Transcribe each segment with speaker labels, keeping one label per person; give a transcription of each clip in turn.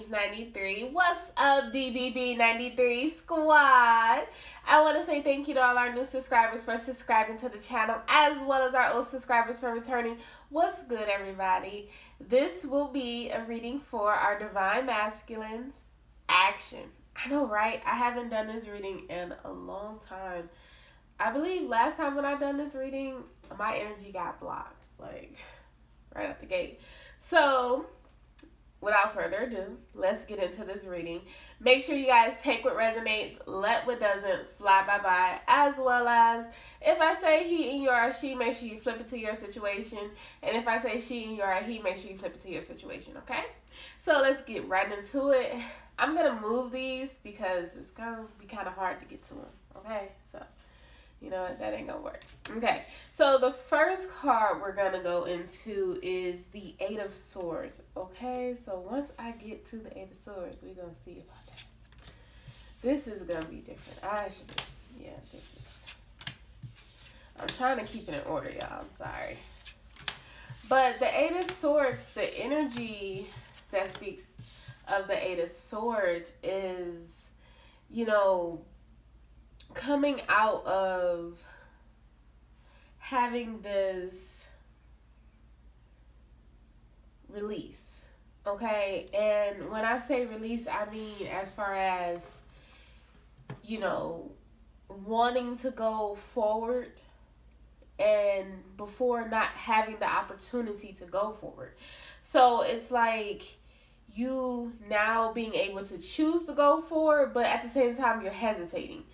Speaker 1: 93. What's up, DBB 93 squad? I want to say thank you to all our new subscribers for subscribing to the channel, as well as our old subscribers for returning. What's good, everybody? This will be a reading for our Divine Masculines. Action. I know, right? I haven't done this reading in a long time. I believe last time when I done this reading, my energy got blocked, like, right out the gate. So, without further ado, let's get into this reading. Make sure you guys take what resonates, let what doesn't fly by, as well as if I say he and you are a she, make sure you flip it to your situation. And if I say she and you are a he, make sure you flip it to your situation, okay? So let's get right into it. I'm going to move these because it's going to be kind of hard to get to them, okay? So, you know what? That ain't going to work. Okay, so the first card we're going to go into is the Eight of Swords, okay? So once I get to the Eight of Swords, we're going to see about that. This is going to be different. I'm trying to keep it in order, y'all. I'm sorry. But the Eight of Swords, the energy that speaks of the Eight of Swords is, you know, coming out of having this release, okay? And when I say release, I mean as far as, you know, wanting to go forward and before not having the opportunity to go forward. So it's like you now being able to choose to go forward, but at the same time you're hesitating.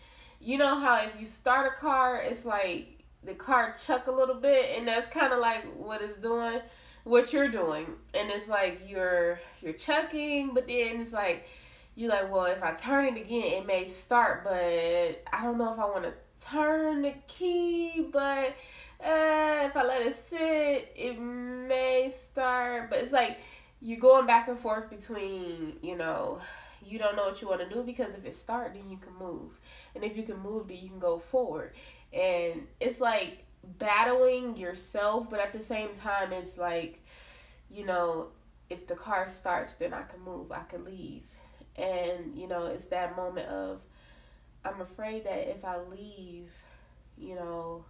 Speaker 1: You know how if you start a car, it's like the car chuck a little bit, and that's kind of like what it's doing, what you're doing. And it's like you're chucking, but then it's like you're like, well, if I turn it again, it may start, but I don't know if I want to turn the key, but if I let it sit, it may start. But it's like you're going back and forth between, you know, you don't know what you want to do, because if it starts, then you can move. And if you can move, then you can go forward. And it's like battling yourself, but at the same time, it's like, you know, if the car starts, then I can move, I can leave. And, you know, it's that moment of, I'm afraid that if I leave, you know,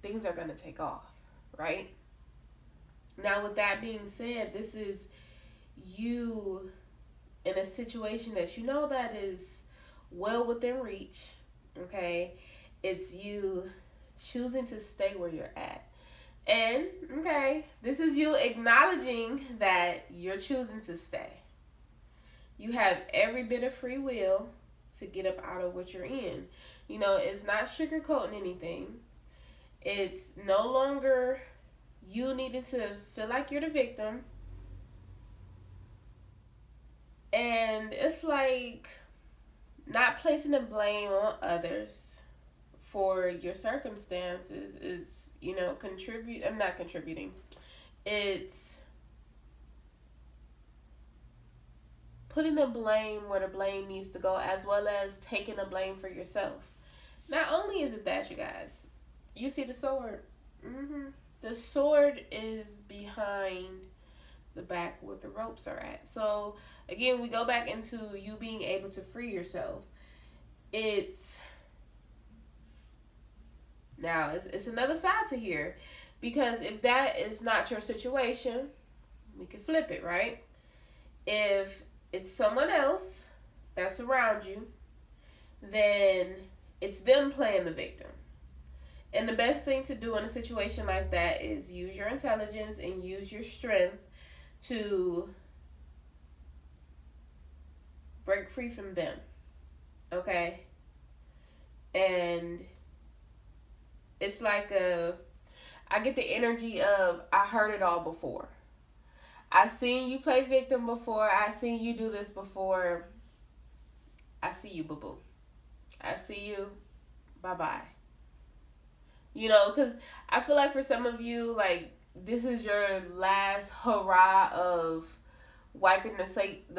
Speaker 1: things are going to take off, right? Now, with that being said, this is you in a situation that you know that is well within reach, okay? It's you choosing to stay where you're at. And, okay, this is you acknowledging that you're choosing to stay. You have every bit of free will to get up out of what you're in. You know, it's not sugarcoating anything. It's no longer you needing to feel like you're the victim. And it's like not placing the blame on others for your circumstances is, you know, I'm not contributing. It's putting the blame where the blame needs to go, as well as taking the blame for yourself. Not only is it that, you guys, you see the sword. The sword is behind the back where the ropes are at. So again, we go back into you being able to free yourself. It's another side to here, because if that is not your situation, we can flip it, right? If it's someone else that's around you, then it's them playing the victim. And the best thing to do in a situation like that is use your intelligence and use your strength to break free from them, okay? And it's like I get the energy of, I heard it all before. I seen you play victim before. I seen you do this before. I see you, boo-boo. I see you. Bye-bye. You know, because I feel like for some of you, like, this is your last hurrah of wiping the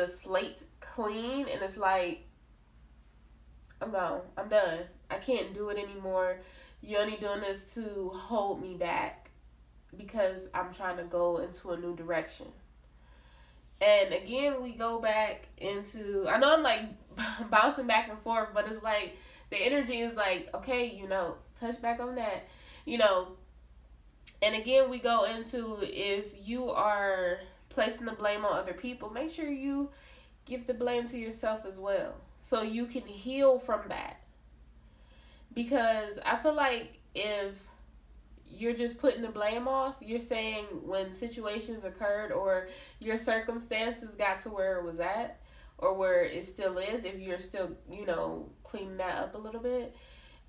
Speaker 1: slate clean. And it's like, I'm gone. I'm done. I can't do it anymore. You're only doing this to hold me back because I'm trying to go into a new direction. And again, we go back into, I know I'm like bouncing back and forth, but it's like the energy is like, okay, you know, touch back on that, you know. And again, we go into, if you are placing the blame on other people, make sure you give the blame to yourself as well, so you can heal from that. Because I feel like if you're just putting the blame off, you're saying when situations occurred or your circumstances got to where it was at or where it still is, if you're still, you know, cleaning that up a little bit,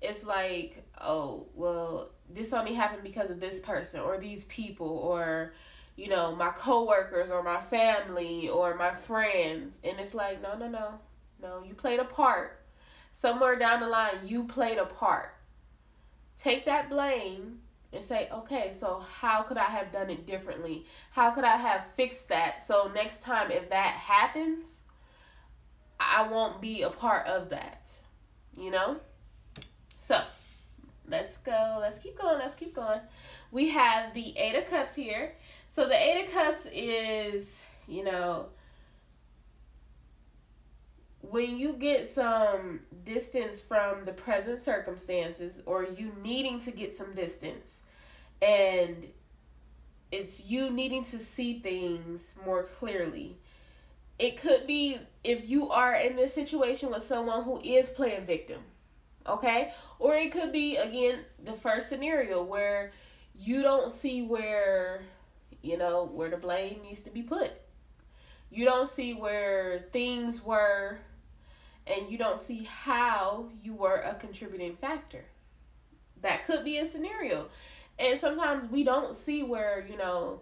Speaker 1: it's like, oh, well, this only happened because of this person or these people or, you know, my coworkers or my family or my friends. And it's like, no, you played a part. Somewhere down the line, you played a part. Take that blame and say, okay, so how could I have done it differently? How could I have fixed that? So next time, if that happens, I won't be a part of that, you know? So let's go. Let's keep going. We have the Eight of Cups here. So the Eight of Cups is, you know, when you get some distance from the present circumstances, or you needing to get some distance, and it's you needing to see things more clearly. It could be if you are in this situation with someone who is playing victim, okay? Or it could be, again, the first scenario where you don't see where, you know, where the blame needs to be put. You don't see where things were, and you don't see how you were a contributing factor. That could be a scenario. And sometimes we don't see where, you know,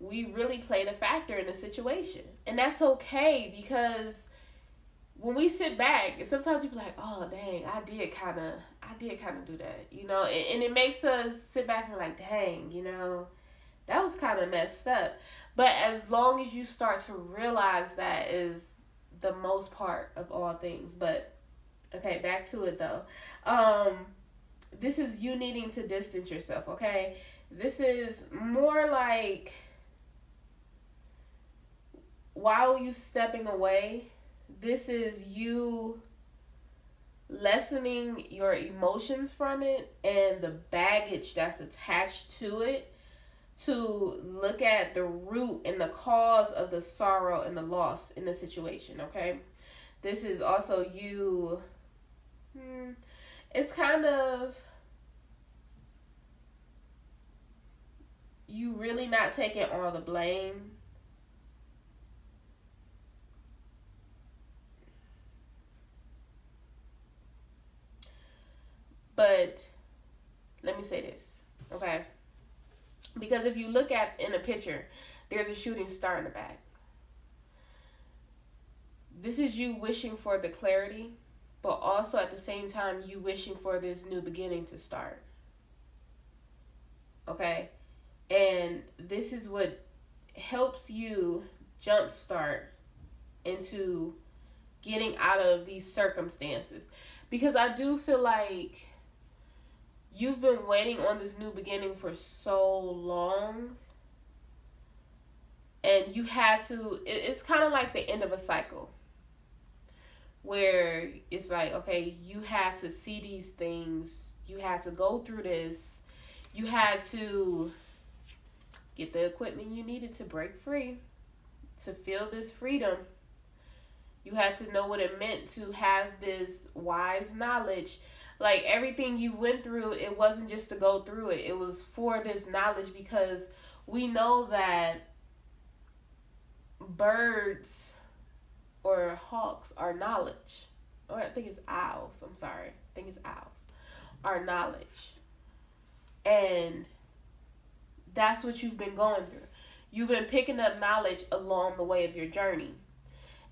Speaker 1: we really played a factor in the situation. And that's okay, because when we sit back, and sometimes we be like, oh, dang, I did kind of do that, you know, and it makes us sit back and like, dang, you know, that was kind of messed up. But as long as you start to realize that is the most part of all things. But okay, back to it though. This is you needing to distance yourself, okay? This is more like, while you stepping away, this is you lessening your emotions from it and the baggage that's attached to it, to look at the root and the cause of the sorrow and the loss in the situation, okay? This is also you, it's kind of you really not taking all the blame. But let me say this, okay? Because if you look at in a picture, there's a shooting star in the back. This is you wishing for the clarity, but also at the same time, you wishing for this new beginning to start. Okay? And this is what helps you jumpstart into getting out of these circumstances. Because I do feel like you've been waiting on this new beginning for so long. And you had to, it's kind of like the end of a cycle. Where it's like, okay, you had to see these things. You had to go through this. You had to get the equipment you needed to break free. To feel this freedom. You had to know what it meant to have this wise knowledge. Like everything you went through, it wasn't just to go through it. It was for this knowledge, because we know that birds or hawks are knowledge. Or I think it's owls. I'm sorry. I think it's owls. Are knowledge. And that's what you've been going through. You've been picking up knowledge along the way of your journey.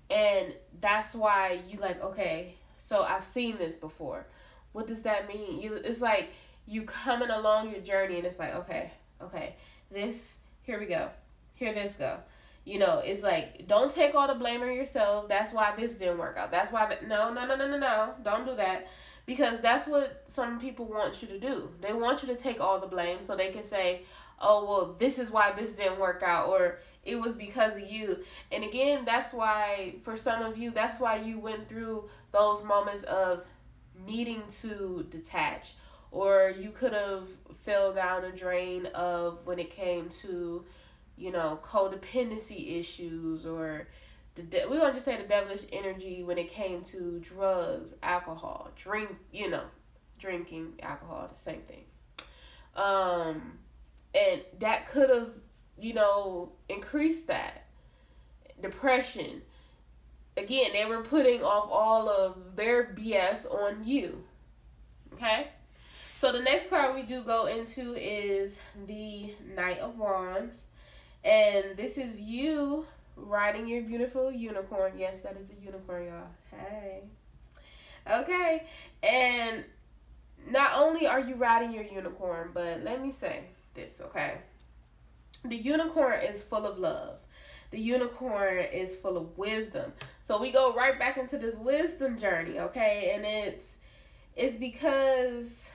Speaker 1: And that's why you like, okay, so I've seen this before. What does that mean? It's like you coming along your journey, and it's like, okay, this, here we go. Here this go. You know, it's like, don't take all the blame on yourself. That's why this didn't work out. That's why, no. Don't do that. Because that's what some people want you to do. They want you to take all the blame so they can say, oh, well, this is why this didn't work out. Or it was because of you. And again, that's why, for some of you, that's why you went through those moments of needing to detach. Or you could have fell down a drain of when it came to, you know, codependency issues, or we're going to just say the devilish energy when it came to drugs, alcohol, drinking, alcohol, the same thing. And that could have, you know, increased that. Depression. Again, they were putting off all of their BS on you. Okay? So the next card we do go into is the Knight of Wands. And this is you riding your beautiful unicorn. Yes, that is a unicorn, y'all. Hey. Okay. And not only are you riding your unicorn, but let me say this, okay? The unicorn is full of love. The unicorn is full of wisdom. So we go right back into this wisdom journey, okay? And it's because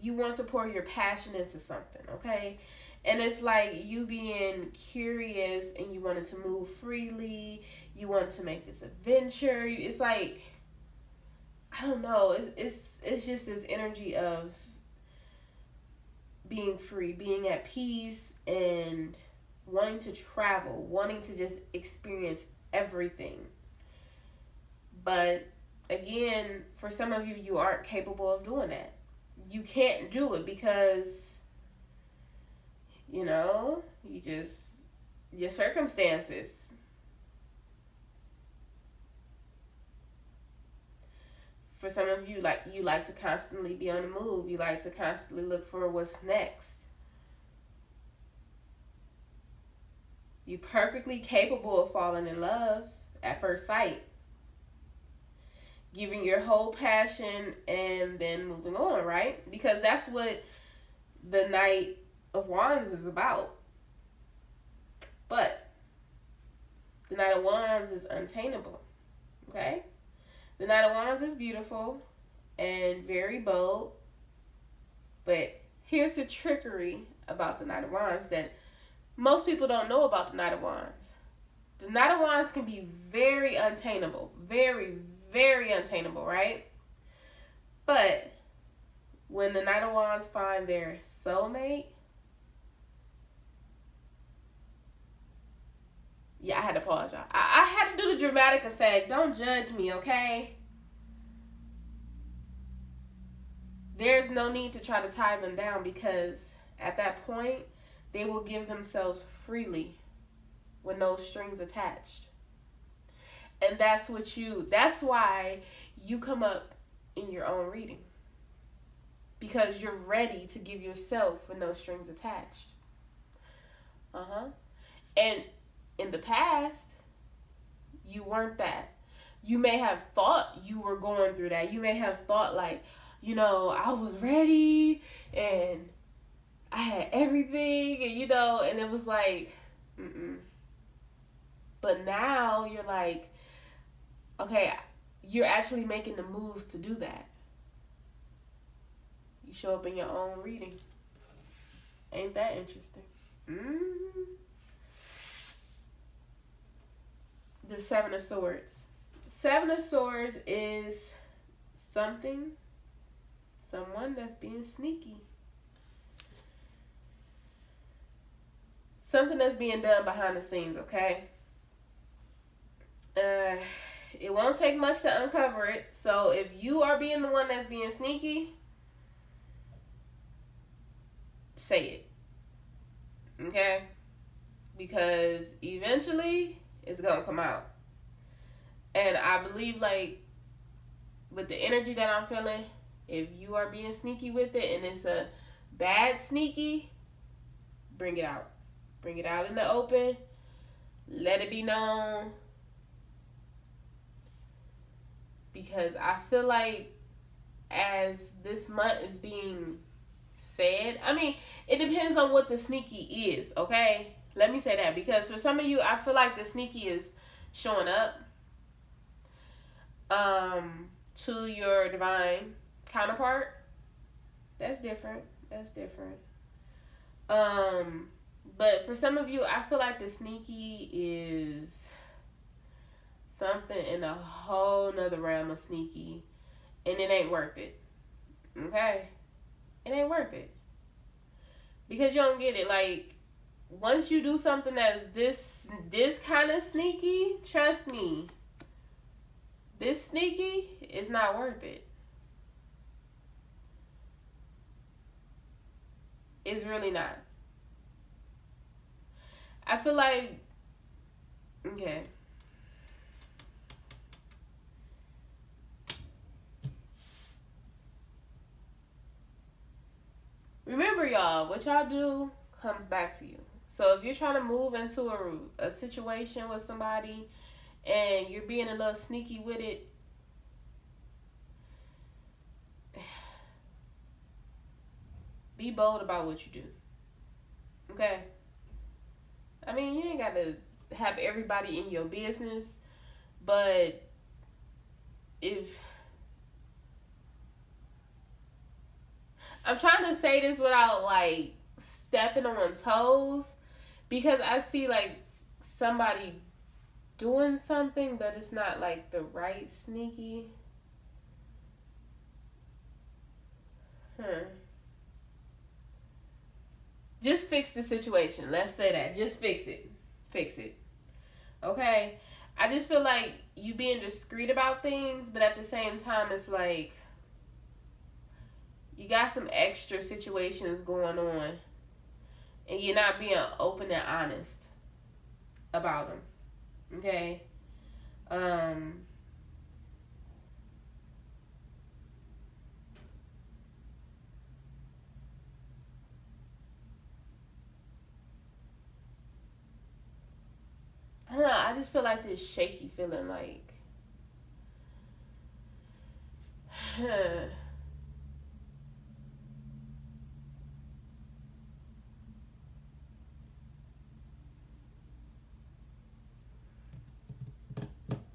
Speaker 1: you want to pour your passion into something, okay? And it's like you being curious and you wanted to move freely. You want to make this adventure. It's like, I don't know. It's just this energy of being free, being at peace, and wanting to travel, wanting to just experience everything. But again, for some of you, you aren't capable of doing that. You can't do it because, you know, your circumstances. For some of you, you like to constantly be on the move. You like to constantly look for what's next. You're perfectly capable of falling in love at first sight. Giving your whole passion and then moving on, right? Because that's what the Knight of Wands is about. But the Knight of Wands is untameable, okay? The Knight of Wands is beautiful and very bold. But here's the trickery about the Knight of Wands that most people don't know about the Knight of Wands. The Knight of Wands can be very untameable. Very, very untameable, right? But when the Knight of Wands find their soulmate, yeah, I had to pause, y'all. I had to do the dramatic effect. Don't judge me, okay? There's no need to try to tie them down, because at that point, they will give themselves freely with no strings attached. And that's why you come up in your own reading. Because you're ready to give yourself with no strings attached. And in the past, you weren't that. You may have thought you were going through that. You may have thought like, you know, I was ready and I had everything, and you know, and it was like, But now you're like, okay, you're actually making the moves to do that. You show up in your own reading. Ain't that interesting? The Seven of Swords. Seven of Swords is someone that's being sneaky. Something that's being done behind the scenes, okay? It won't take much to uncover it. So if you are being the one that's being sneaky, say it. Okay? Because eventually it's going to come out. And I believe, like, with the energy that I'm feeling, if you are being sneaky with it and it's a bad sneaky, bring it out. Bring it out in the open. Let it be known. Because I feel like as this month is being said, I mean, it depends on what the sneaky is, okay? Let me say that. Because for some of you, I feel like the sneaky is showing up to your divine counterpart. That's different. But for some of you, I feel like the sneaky is something in a whole nother realm of sneaky, and it ain't worth it. Okay? It ain't worth it. Because you don't get it. Like, once you do something that's this kind of sneaky, trust me, this sneaky is not worth it. It's really not. I feel like, okay. Remember, y'all, what y'all do comes back to you. So if you're trying to move into a situation with somebody and you're being a little sneaky with it, be bold about what you do. Okay? I mean, you ain't got to have everybody in your business, but if... I'm trying to say this without, like, stepping on toes, because I see, like, somebody doing something, but it's not, like, the right sneaky. Just fix the situation. Let's say that. Just fix it. Fix it. Okay? I just feel like you being discreet about things, but at the same time, it's like you got some extra situations going on, and you're not being open and honest about them. Okay? I don't know, I just feel like this shaky feeling, like,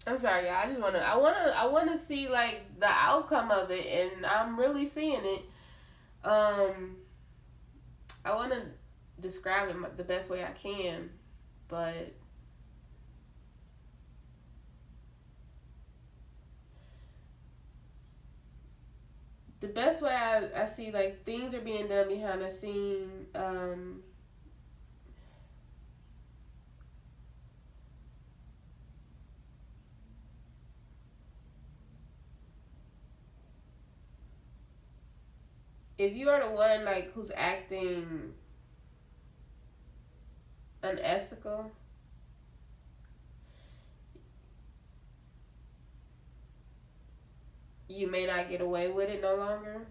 Speaker 1: I'm sorry, y'all. I wanna see, like, the outcome of it, and I'm really seeing it. I wanna describe it the best way I can, but the best way I see, like, things are being done behind the scene. If you are the one, like, who's acting unethical, you may not get away with it no longer.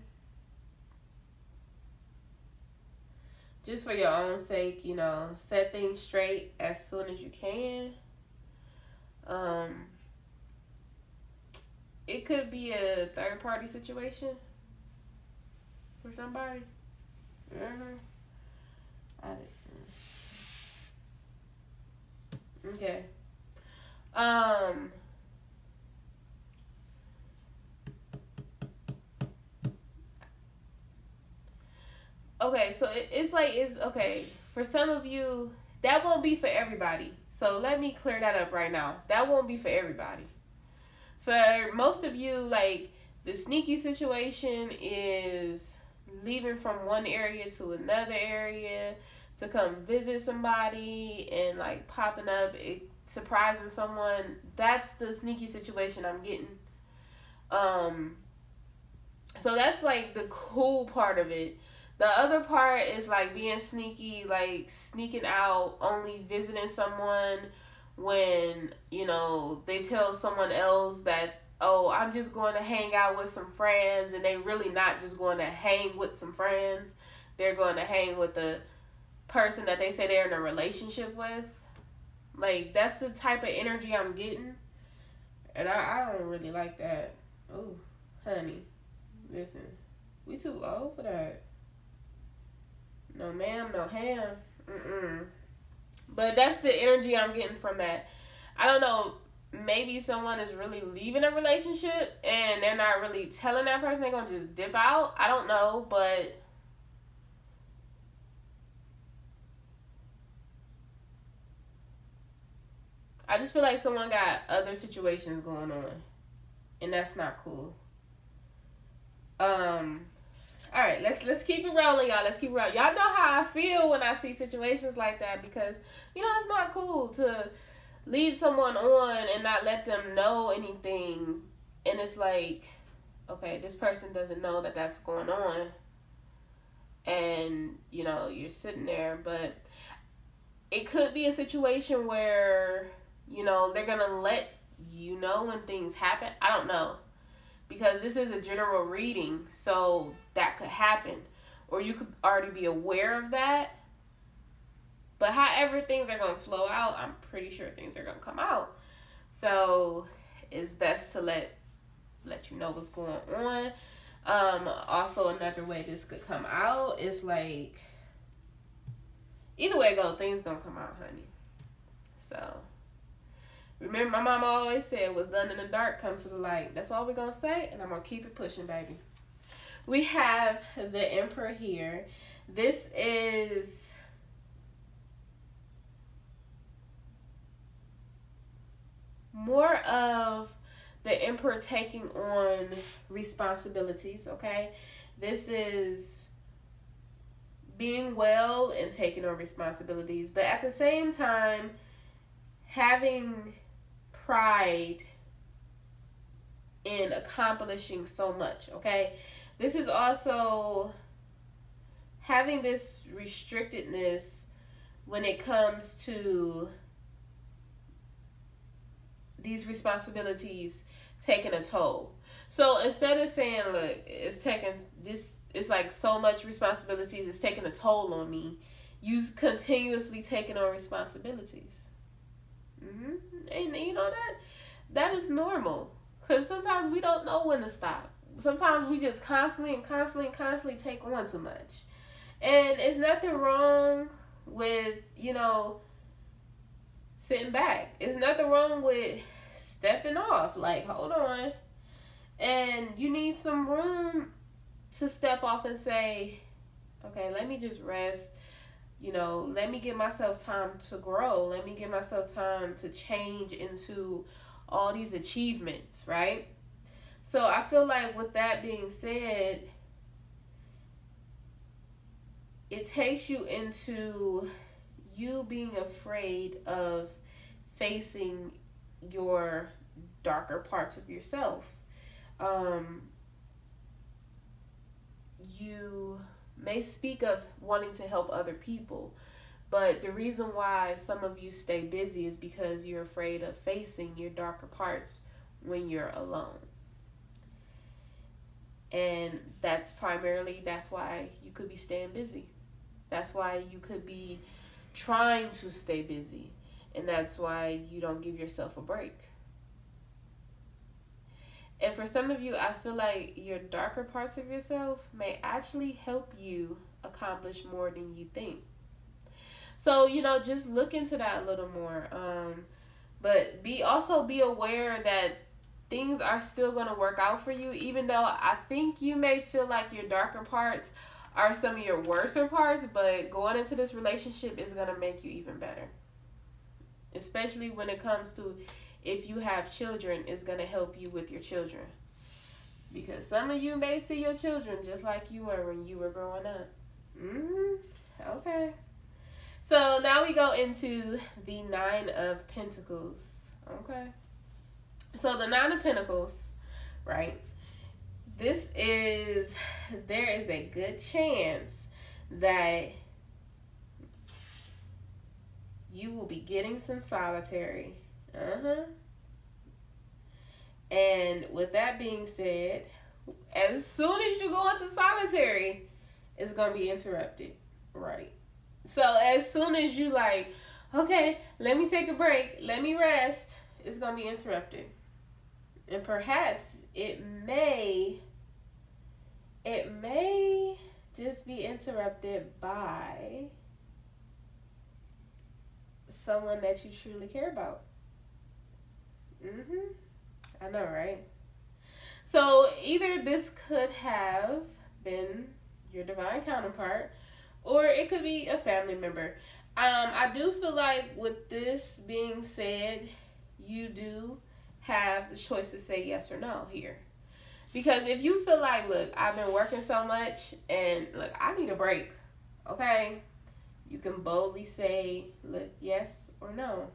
Speaker 1: Just for your own sake, you know, set things straight as soon as you can. It could be a third party situation for somebody. Okay. Okay, so it's okay. For some of you, that won't be for everybody. So let me clear that up right now. That won't be for everybody. For most of you, like, the sneaky situation is leaving from one area to another area to come visit somebody and, like, popping up, surprising someone. That's the sneaky situation I'm getting. So that's, like, the cool part of it. The other part is, like, being sneaky, like, sneaking out, only visiting someone when, you know, they tell someone else that, oh, I'm just going to hang out with some friends, and they really not just going to hang with some friends. They're going to hang with the person that they say they're in a relationship with. Like, that's the type of energy I'm getting, and I don't really like that. Oh, honey, listen, we too old for that. No ma'am, no ham. But that's the energy I'm getting from that. I don't know, maybe someone is really leaving a relationship and they're not really telling that person they're going to just dip out. I don't know, but I just feel like someone got other situations going on, and that's not cool. All right, let's keep it rolling, y'all. Let's keep it rolling. Y'all know how I feel when I see situations like that, because it's not cool to lead someone on and not let them know anything, and it's like, okay, this person doesn't know that that's going on, and you're sitting there. But it could be a situation where they're gonna let you know when things happen. I don't know, because this is a general reading, so that could happen, or you could already be aware of that. But however things are going to flow out, I'm pretty sure things are going to come out. So it's best to let you know what's going on. Also, another way this could come out is like, either way it goes, things going to come out, honey. So remember, my mama always said, what's done in the dark comes to the light. That's all we're going to say, and I'm going to keep it pushing, baby. We have the Emperor here. This is more of the Emperor taking on responsibilities, okay? This is being well and taking on responsibilities, but at the same time, having pride in accomplishing so much, okay? This is also having this restrictedness when it comes to these responsibilities taking a toll. So instead of saying, look, it's like so much responsibilities, it's taking a toll on me, you continuously taking on responsibilities. And that is normal, because sometimes we don't know when to stop. Sometimes we just constantly take on too much. And it's nothing wrong with, sitting back. It's nothing wrong with stepping off. Like, hold on. And you need some room to step off and say, okay, let me just rest. Let me give myself time to grow. Let me give myself time to change into all these achievements, right? So I feel like with that being said, it takes you into you being afraid of facing your darker parts of yourself. You may speak of wanting to help other people, but the reason why some of you stay busy is because you're afraid of facing your darker parts when you're alone. And that's why you could be staying busy. That's why you could be trying to stay busy. And that's why you don't give yourself a break. And for some of you, I feel like your darker parts of yourself may actually help you accomplish more than you think. So, just look into that a little more. But be aware that things are still going to work out for you, even though I think you may feel like your darker parts are some of your worser parts, but going into this relationship is going to make you even better. Especially when it comes to, if you have children, it's going to help you with your children. Because some of you may see your children just like you were when you were growing up. Okay. So now we go into the Nine of Pentacles. Okay. So the Nine of Pentacles, right? There is a good chance that you will be getting some solitary. And with that being said, as soon as you go into solitary, it's going to be interrupted, right? So as soon as you like, okay, let me take a break, let me rest, it's going to be interrupted. And perhaps it may just be interrupted by someone that you truly care about. I know, right? So either this could have been your divine counterpart, or it could be a family member. I do feel like with this being said, you do have the choice to say yes or no here. Because if you feel like, look, I've been working so much and look, I need a break, okay? You can boldly say, look, yes or no.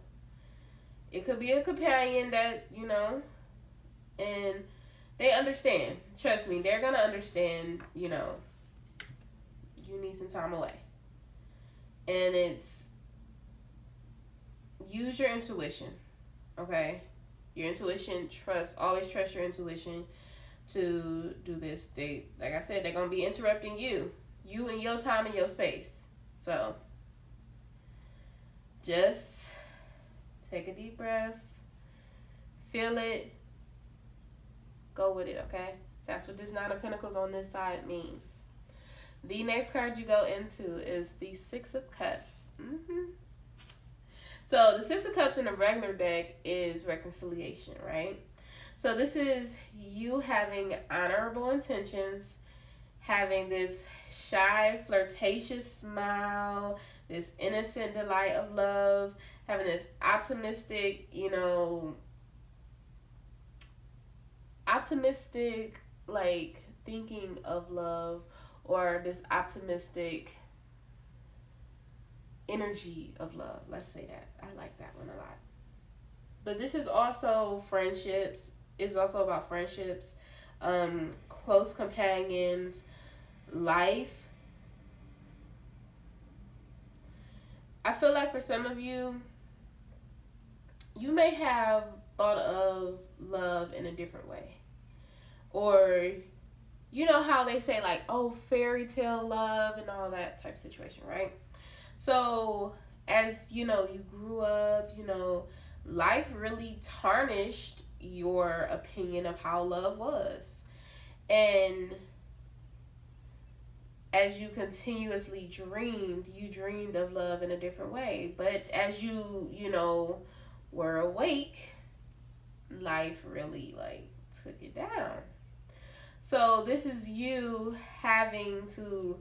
Speaker 1: It could be a companion that, you know, and they understand. Trust me, they're going to understand, you know, you need some time away. And it's, use your intuition, okay? Your intuition, always trust your intuition to do this. They, like I said, they're going to be interrupting you and your time and your space. So just take a deep breath, feel it, go with it, okay? That's what this Nine of Pentacles on this side means. The next card you go into is the Six of Cups. So the Six of Cups in the regular deck is reconciliation, right? So this is you having honorable intentions, having this shy, flirtatious smile, this innocent delight of love, having this optimistic, you know, like thinking of love, or this optimistic energy of love. Let's say that. I like that one a lot. But this is also friendships. It's also about friendships, close companions, life. I feel like for some of you, you may have thought of love in a different way. Or, you know how they say like, oh, fairy tale love and all that type of situation, right? So as, you know, you grew up, you know, life really tarnished your opinion of how love was. And as you continuously dreamed, you dreamed of love in a different way. But as you know, were awake, life really like took it down. So this is you having to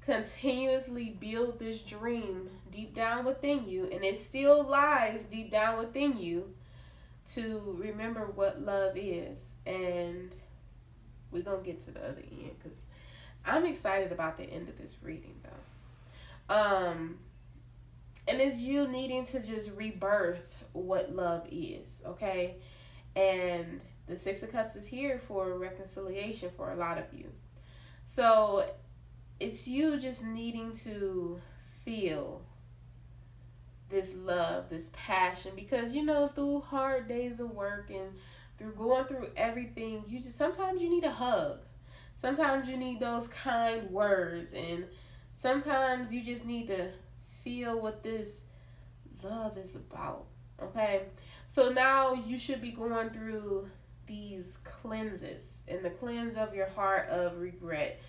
Speaker 1: continuously build this dream deep down within you, and it still lies deep down within you, to remember what love is. And we're gonna get to the other end because I'm excited about the end of this reading though. And it's you needing to just rebirth what love is, okay? And the Six of Cups is here for reconciliation for a lot of you. So it's you just needing to feel this love, this passion, because, you know, through hard days of work and through going through everything, sometimes you need a hug. Sometimes you need those kind words, and sometimes you just need to feel what this love is about, okay? So now you should be going through these cleanses, and the cleanse of your heart of regret,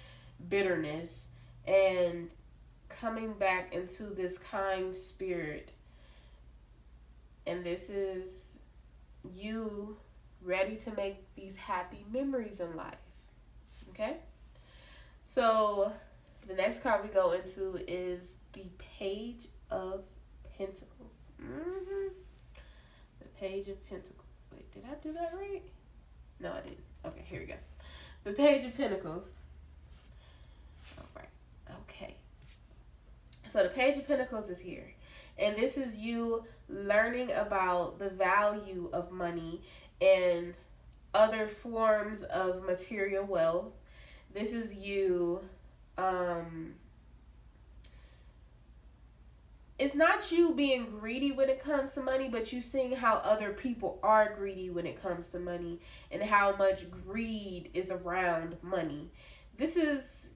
Speaker 1: bitterness, and coming back into this kind spirit. And this is you ready to make these happy memories in life, okay? So the next card we go into is the Page of Pentacles. The Page of Pentacles. Wait, did I do that right? No, I didn't. Okay, here we go. The Page of Pentacles. All right. Okay. So the Page of Pentacles is here. And this is you learning about the value of money and other forms of material wealth. This is you, it's not you being greedy when it comes to money, but you seeing how other people are greedy when it comes to money and how much greed is around money. This is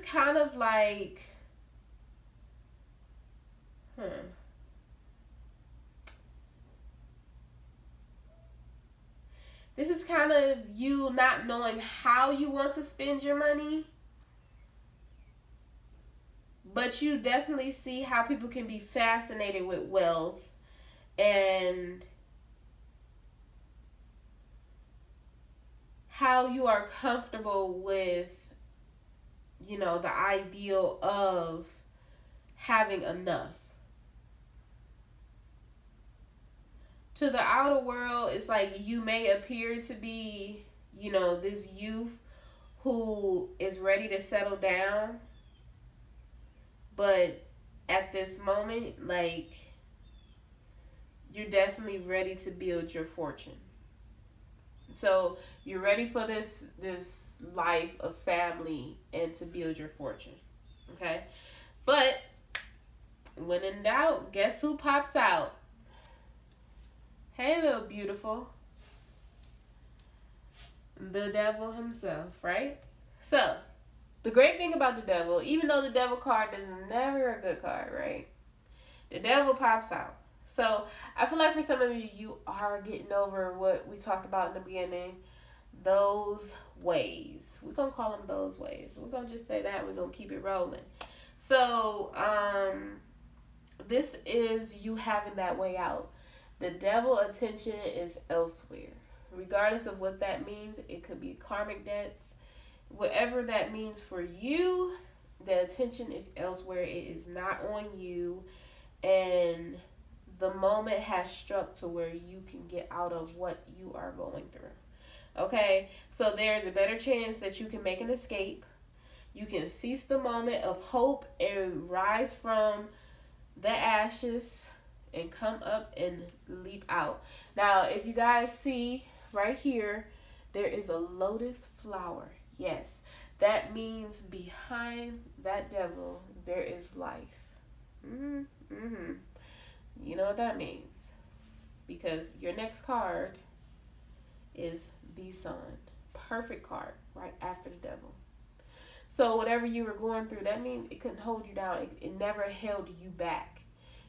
Speaker 1: kind of like, this is kind of you not knowing how you want to spend your money, but you definitely see how people can be fascinated with wealth and how you are comfortable with, you know, the ideal of having enough. To the outer world, it's like you may appear to be, you know, this youth who is ready to settle down. But at this moment, like, you're definitely ready to build your fortune. So you're ready for this life of family and to build your fortune. Okay? But when in doubt, guess who pops out? Hey, little beautiful. The devil himself, right? So, the great thing about the devil, even though the devil card is never a good card, right? The devil pops out. So, I feel like for some of you, you are getting over what we talked about in the beginning. Those ways. We're going to call them those ways. We're going to just say that. We're going to keep it rolling. So, this is you having that way out. The devil attention is elsewhere. Regardless of what that means, it could be karmic debts. Whatever that means for you, the attention is elsewhere. It is not on you. And the moment has struck to where you can get out of what you are going through. Okay? So there's a better chance that you can make an escape. You can seize the moment of hope and rise from the ashes and come up and leap out. Now, if you guys see right here, there is a lotus flower. Yes, that means behind that devil, there is life. You know what that means. Because your next card is the sun. Perfect card right after the devil. So whatever you were going through, that means it couldn't hold you down. It never held you back.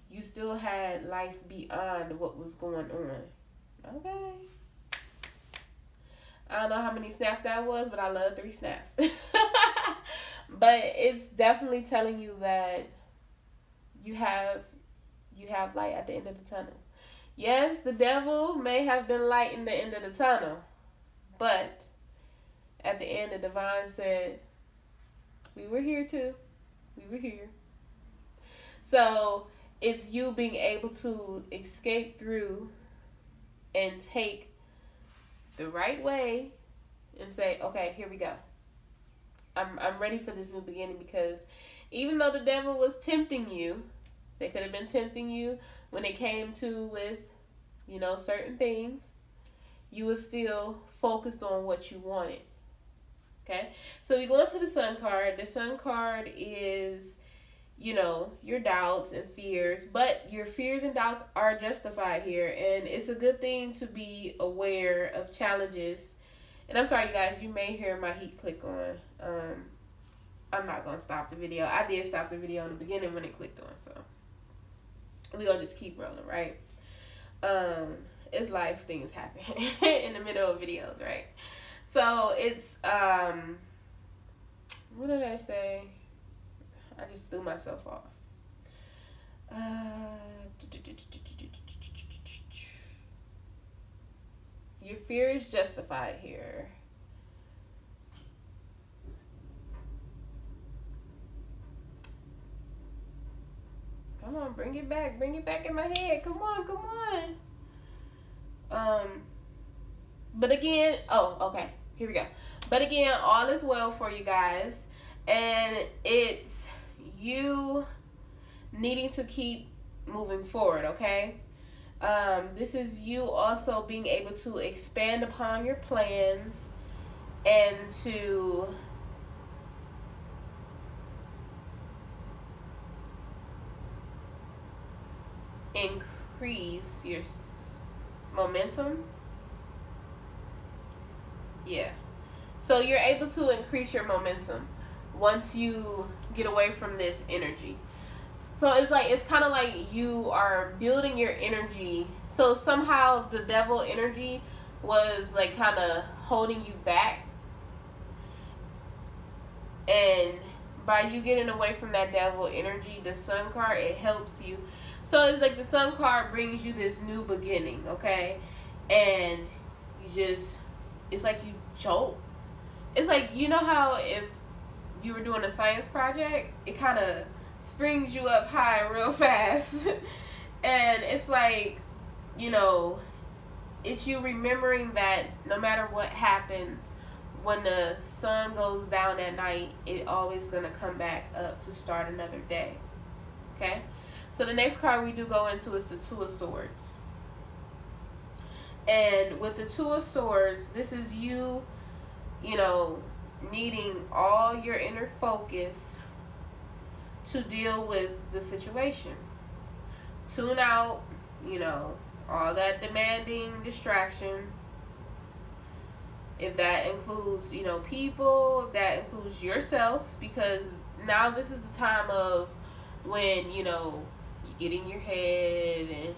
Speaker 1: You still had life beyond what was going on. Okay. I don't know how many snaps that was, but I love 3 snaps. But it's definitely telling you that you have light at the end of the tunnel. Yes, the devil may have been light in the end of the tunnel, but at the end, the divine said, we were here too. We were here. So it's you being able to escape through and take the right way and say, okay, here we go. I'm ready for this new beginning, because even though the devil was tempting you, they could have been tempting you when it came to with, you know, certain things, you were still focused on what you wanted. Okay? So we go into the sun card. The sun card is, you know, your doubts and fears, but your fears and doubts are justified here, and it's a good thing to be aware of challenges. And I'm sorry, you guys, you may hear my heat click on. I'm not going to stop the video. I did stop the video in the beginning when it clicked on, so we're going to just keep rolling, right? It's life, things happen in the middle of videos, right? So it's, what did I say? I just threw myself off. Your fear is justified here. Come on, bring it back. Bring it back in my head. Come on, come on. But again, oh, okay. Here we go. But again, all is well for you guys. And it's you needing to keep moving forward, okay? This is you also being able to expand upon your plans and to increase your momentum. Yeah. So you're able to increase your momentum once you get away from this energy. So it's like, it's kind of like you are building your energy. So somehow the devil energy was like kind of holding you back. And by you getting away from that devil energy, the sun card, it helps you. So it's like the sun card brings you this new beginning, okay? And you just, it's like you jolt. It's like, you know how if you were doing a science project, it kind of springs you up high real fast. And it's like, you know, it's you remembering that no matter what happens, when the sun goes down at night, it always going to come back up to start another day. Okay? So the next card we do go into is the Two of Swords. And with the Two of Swords, this is you, you know, needing all your inner focus to deal with the situation. Tune out, you know, all that demanding distraction. If that includes, you know, people, if that includes yourself, because now this is the time of when, you know, you get in your head and,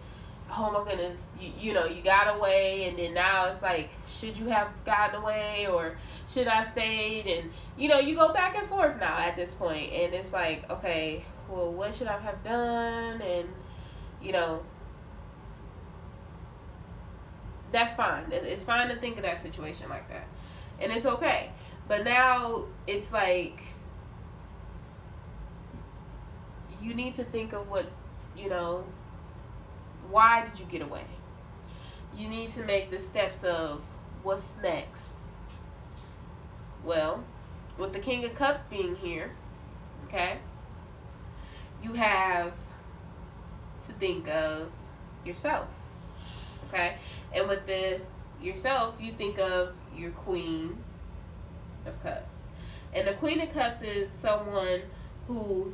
Speaker 1: oh my goodness, you know, you got away, and then now it's like, should you have gotten away or should I stayed? And, you know, you go back and forth now at this point, and it's like, okay, well, what should I have done? And, you know, that's fine. It's fine to think of that situation like that, and it's okay. But now it's like, you need to think of what, you know, why did you get away? You need to make the steps of what's next. Well, with the King of Cups being here, okay, you have to think of yourself, okay? And with the yourself, you think of your Queen of Cups. And the Queen of Cups is someone who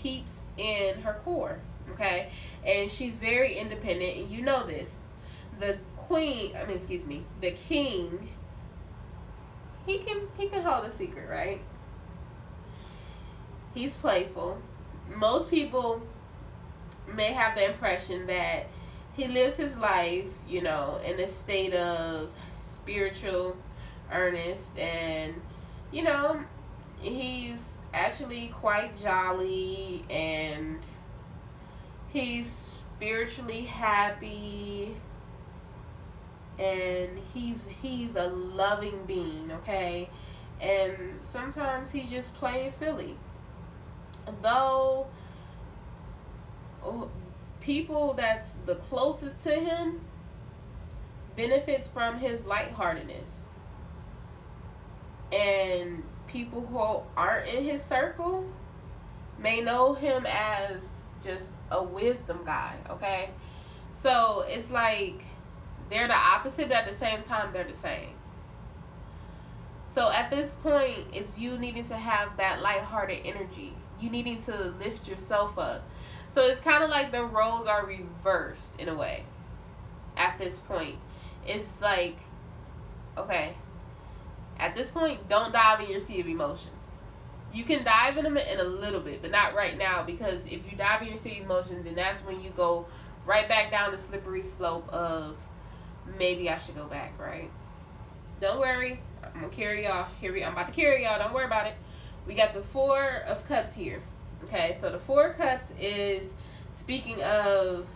Speaker 1: keeps in her core, okay? And she's very independent, and you know this. The the king, he can hold a secret, right? He's playful. Most people may have the impression that he lives his life, you know, in a state of spiritual earnest, and, you know, he's actually quite jolly, and he's spiritually happy, and he's a loving being, okay? And sometimes he's just plain silly. Though people that's the closest to him benefits from his lightheartedness, and people who aren't in his circle may know him as just a wisdom guy, okay? So it's like they're the opposite, but at the same time they're the same. So at this point, it's you needing to have that lighthearted energy. You needing to lift yourself up. So it's kind of like the roles are reversed in a way. At this point, it's like, okay, at this point, don't dive in your sea of emotions. You can dive in them in a little bit, but not right now, because if you dive in your sea of emotions, then that's when you go right back down the slippery slope of maybe I should go back, right? Don't worry, I'm gonna carry y'all. I'm about to carry y'all. Don't worry about it. We got the Four of Cups here. Okay, so the Four of Cups is speaking of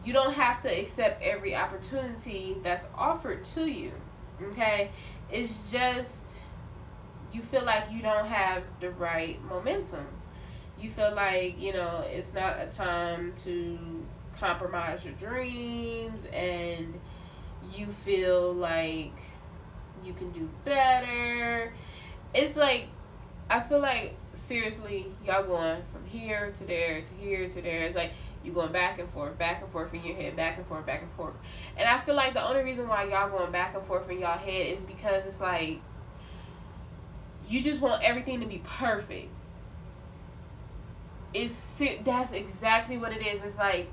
Speaker 1: you don't have to accept every opportunity that's offered to you. Okay, it's just you feel like you don't have the right momentum. You feel like, you know, it's not a time to compromise your dreams, and you feel like you can do better. It's like, I feel like, seriously, y'all going from here to there to here to there. It's like you going back and forth in your head, back and forth, back and forth. And I feel like the only reason why y'all going back and forth in y'all head is because it's like you just want everything to be perfect. That's exactly what it is. It's like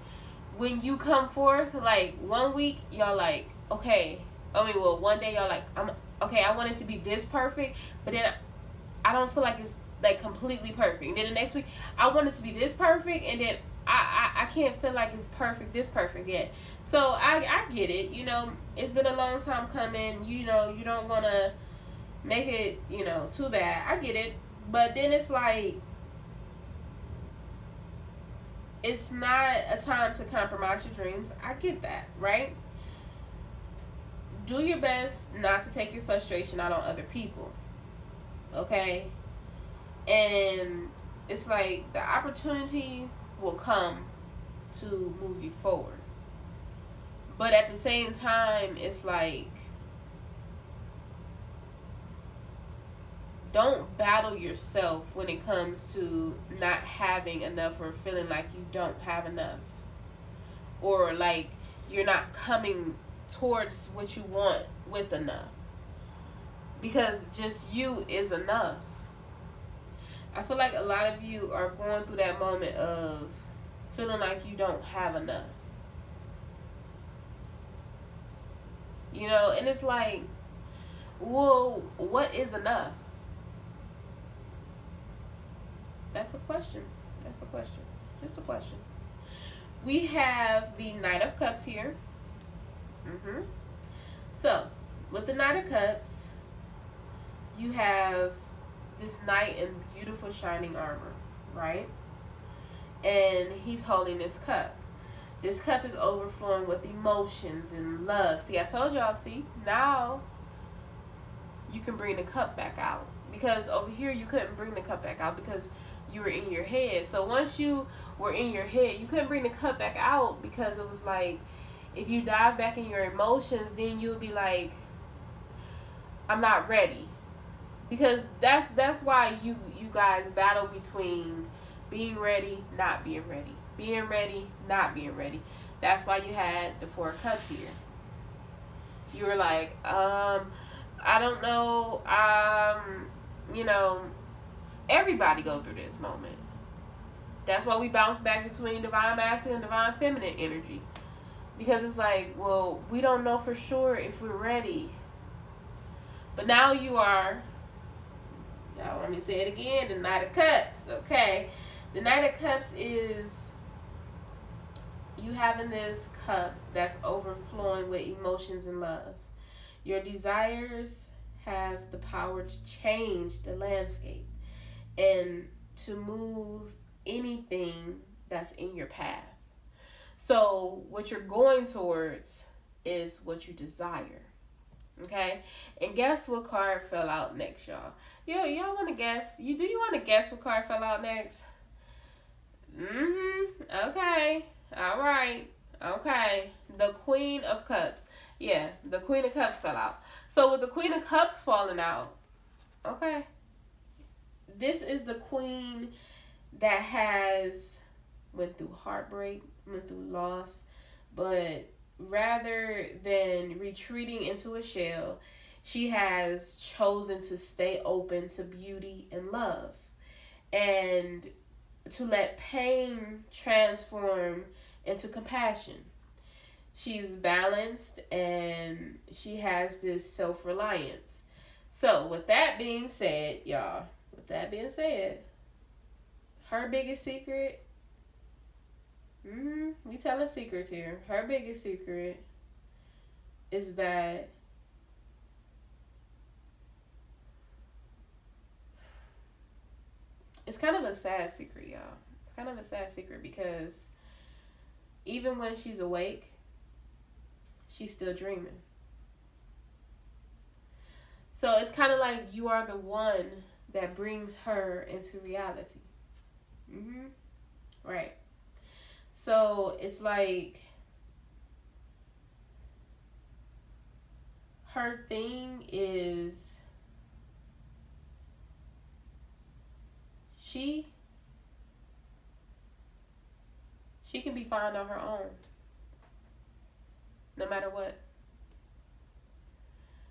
Speaker 1: when you come forth, like 1 week y'all like, okay, one day y'all like, I want it to be this perfect, but then I don't feel like it's like completely perfect. And then the next week I want it to be this perfect, and then I can't feel like it's this perfect yet. So I get it, you know, it's been a long time coming, you know, you don't want to make it, you know, too bad. I get it. But then it's like, it's not a time to compromise your dreams. I get that, right? Do your best not to take your frustration out on other people, okay? And it's like the opportunity will come to move you forward. But at the same time, it's like, don't battle yourself when it comes to not having enough or feeling like you don't have enough. Or like you're not coming towards what you want with enough. Because just you is enough. I feel like a lot of you are going through that moment of feeling like you don't have enough. You know, and it's like, well, what is enough? That's a question. That's a question. Just a question. We have the Knight of Cups here. So, with the Knight of Cups, you have this knight in beautiful shining armor, right? And he's holding this cup. This cup is overflowing with emotions and love. See, I told y'all, see, now you can bring the cup back out. Because over here, you couldn't bring the cup back out because you were in your head. So once you were in your head, you couldn't bring the cup back out because it was like, if you dive back in your emotions, then you'll be like, I'm not ready. Because that's why you guys battle between being ready, not being ready. Being ready, not being ready. That's why you had the Four of Cups here. You were like, I don't know, you know, everybody go through this moment. That's why we bounce back between divine masculine and divine feminine energy. Because it's like, well, we don't know for sure if we're ready. But now you are. Y'all want me to say it again? The Knight of Cups. Okay. The Knight of Cups is you having this cup that's overflowing with emotions and love. Your desires have the power to change the landscape and to move anything that's in your path. So what you're going towards is what you desire. Okay? And guess what card fell out next, y'all? Y'all want to guess? Do you want to guess what card fell out next? Okay. All right. Okay. The Queen of Cups. Yeah, the Queen of Cups fell out. So with the Queen of Cups falling out, okay, this is the queen that has went through heartbreak, went through loss, but rather than retreating into a shell, she has chosen to stay open to beauty and love and to let pain transform into compassion. She's balanced and she has this self-reliance. So with that being said, y'all, her biggest secret, we telling secrets here. Her biggest secret is that it's kind of a sad secret, y'all. It's kind of a sad secret because even when she's awake, she's still dreaming. So it's kind of like you are the one that brings her into reality. Right. So it's like her thing is she can be fine on her own. No matter what.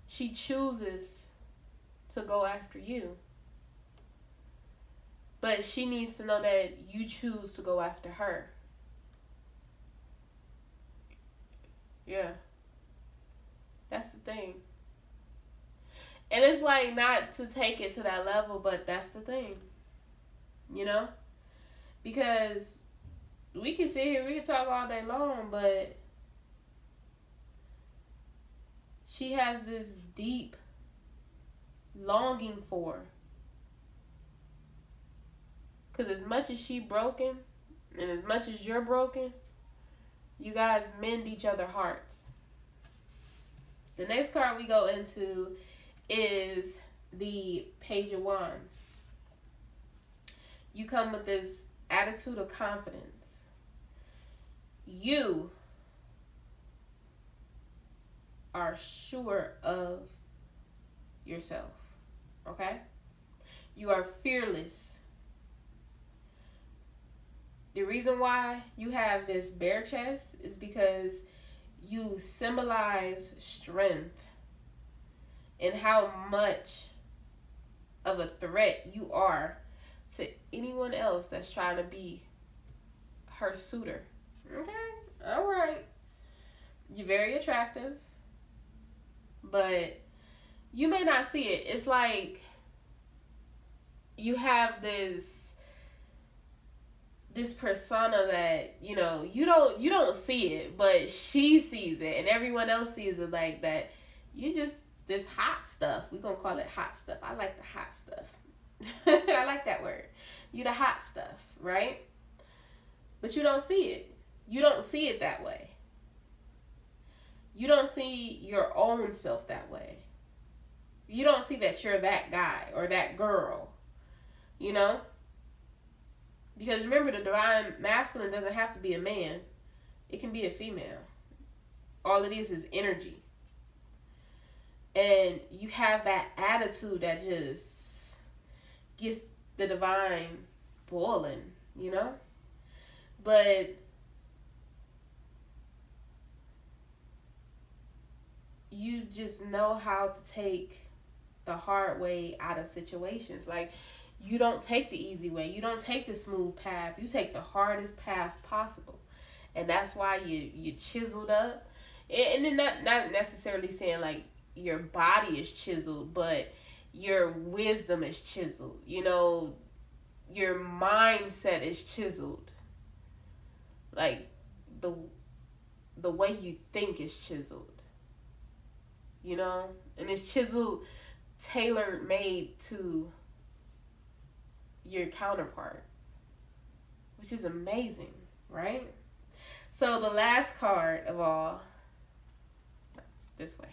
Speaker 1: She chooses to go after you. But she needs to know that you choose to go after her. Yeah. That's the thing. And it's like not to take it to that level, but that's the thing. You know? Because we can sit here, we can talk all day long, but she has this deep longing for. Because as much as she broken, and as much as you're broken, you guys mend each other's hearts. The next card we go into is the Page of Wands. you come with this attitude of confidence. You are sure of yourself. Okay? You are fearless. The reason why you have this bare chest is because you symbolize strength and how much of a threat you are to anyone else that's trying to be her suitor. Okay? All right. You're very attractive, but you may not see it. It's like you have this persona that, you know, you don't see it, but she sees it, and everyone else sees it like that. You just this hot stuff. We're gonna call it hot stuff. I like the hot stuff. I like that word. You the hot stuff, right? But you don't see it. You don't see it that way. You don't see your own self that way. You don't see that you're that guy or that girl, you know? Because remember, the divine masculine doesn't have to be a man. It can be a female. All it is energy. And you have that attitude that just gets the divine boiling, you know? But you just know how to take the hard way out of situations. Like, you don't take the easy way. You don't take the smooth path. You take the hardest path possible. And that's why you chiseled up. And then not necessarily saying like your body is chiseled, but your wisdom is chiseled. You know, your mindset is chiseled. Like the way you think is chiseled. You know? And it's chiseled, tailor made to your counterpart, which is amazing, right? So the last card of all, this way,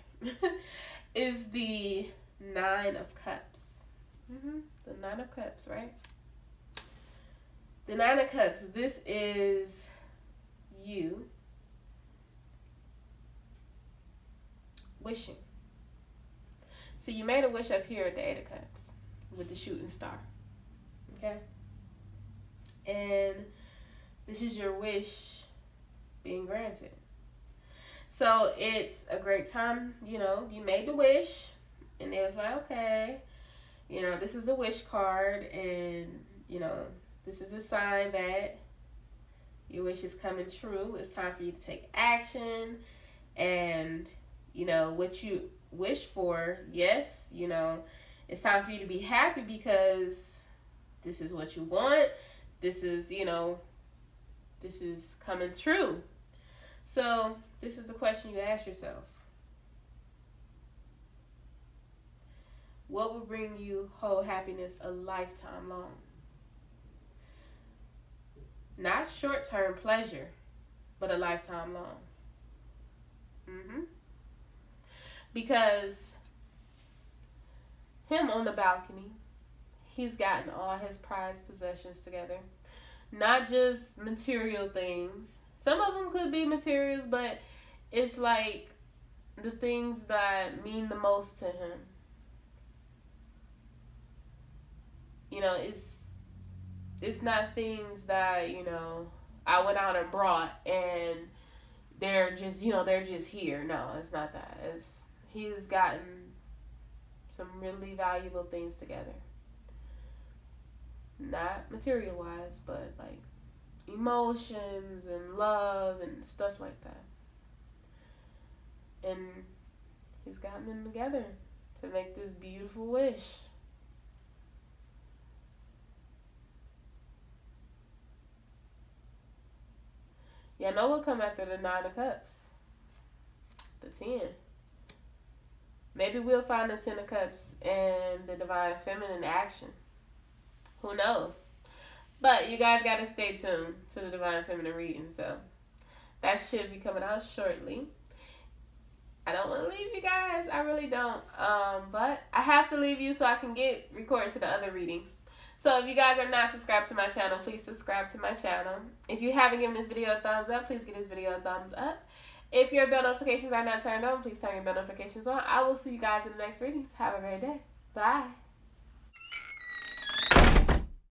Speaker 1: is the Nine of Cups. The Nine of Cups, right? The Nine of Cups, this is you wishing. So you made a wish up here at the Eight of Cups with the shooting star. Okay? And this is your wish being granted. So it's a great time, you know, you made the wish and it was like, okay, you know, this is a wish card and, you know, this is a sign that your wish is coming true. It's time for you to take action and, you know, what you wish for, yes, you know, it's time for you to be happy because this is what you want. This is, you know, this is coming true. So this is the question you ask yourself. What will bring you whole happiness a lifetime long? Not short-term pleasure, but a lifetime long. Because him on the balcony, he's gotten all his prized possessions together. Not just material things. Some of them could be materials, but it's like the things that mean the most to him. You know, it's not things that, you know, I went out and brought and they're just, you know, they're just here. No, it's not that. He's gotten some really valuable things together. Not material-wise, but like emotions and love and stuff like that. And he's gotten them together to make this beautiful wish. Yeah, know what come after the Nine of Cups? The 10. Maybe we'll find the 10 of Cups and the Divine Feminine action. Who knows? But you guys got to stay tuned to the Divine Feminine reading. So that should be coming out shortly. I don't want to leave you guys. I really don't. But I have to leave you so I can get recording to the other readings. So if you guys are not subscribed to my channel, please subscribe to my channel. If you haven't given this video a thumbs up, please give this video a thumbs up. If your bell notifications are not turned on, please turn your bell notifications on. I will see you guys in the next readings. Have a great day. Bye.